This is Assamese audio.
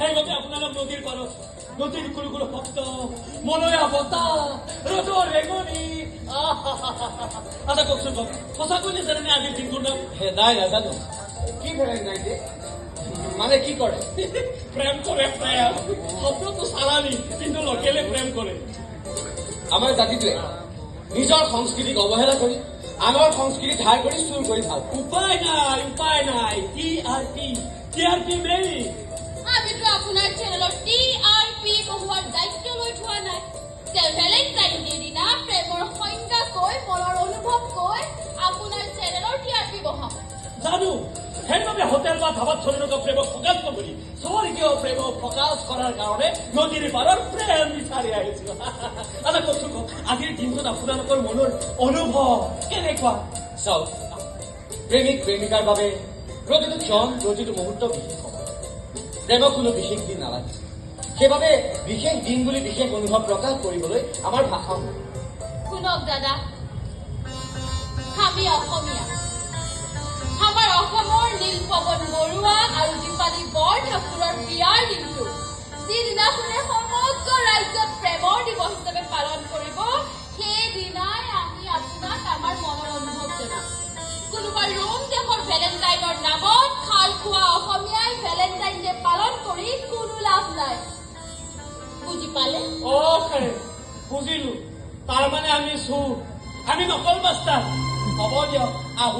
সেইমতে আপোনালোক নদীৰ পাৰত নদীৰ কুলু কুলু শব্দ মলয়া বতাহ ৰ'দৰ ৰেঙনি আচ্ছা কওকচোন কওক সঁচাকৈ জানেনে আজিৰ দিনটোৰ নাম নাই নাজানো কি ভেলেণ্টাইন ডে মানে কি কৰে প্ৰেম কৰে প্ৰেম শব্দটো চালানি কিন্তু লোকেলে প্ৰেম কৰে আমাৰ জাতিটোৱে নিজৰ সংস্কৃতিক অৱহেলা কৰি আনৰ সংস্কৃতি ধাৰ কৰি চুৰ কৰি ভাল উপায় নাই টিআৰপি মেইন আমিতো আপোনাৰ চেনেলৰ টিআৰপি বহুৱাৰ দায়িত্ব লৈ থোৱা নাই ভেলেণ্টাইন ডে দিনা প্ৰেমৰ সংজ্ঞা কৈ মনৰ অনুভৱ কৈ আপোনাৰ চেনেলৰ টিআৰপি বহাম জানো সেইবাবে হোটেল বা ধাবাত চলি থকা প্ৰেমক ফকাচ নকৰি স্বৰ্গীয় প্ৰেমক ফকাচ কৰাৰ কাৰণে নদীৰ পাৰৰ প্ৰেম বিচাৰি আহিছো আচ্ছা কওকচোন কওক আজিৰ দিনটোত আপোনালোকৰ মনৰ অনুভৱ কেনেকুৱা চাওক প্ৰেমিক প্ৰেমিকাৰ বাবে প্ৰতিটো ক্ষণ প্ৰতিটো মুহূৰ্ত বিশেষ হ'ব প্ৰেমক কোনো বিশেষ দিন নালাগে সেইবাবে বিশেষ দিন বুলি বিশেষ অনুভৱ প্ৰকাশ কৰিবলৈ আমাৰ ভাষা শুনক দাদা আমি অসমীয়া আমাৰ অসমৰ নীলপৱন বৰুৱা আৰু দীপালী বৰঠাকুৰৰ বিয়াৰ দিনটো যিদিনাখনে সমগ্ৰ ৰাজ্যত প্ৰেমৰ দিৱস হিচাপে পালন কৰিব সেইদিনাই আমি আপোনাক আমাৰ মনৰ অনুভৱ জনাম কোনোবা ৰোম দেশৰ ভেলেণ্টাইনৰ নামত খাল খোৱা অসমীয়াই ভেলেণ্টাইন ডে পালন কৰি কোনো লাভ নাই বুজি পালে বুজিলো তাৰমানে আমি চুৰ আমি নকল বাস্তাৰ হ'ব দিয়ক আহো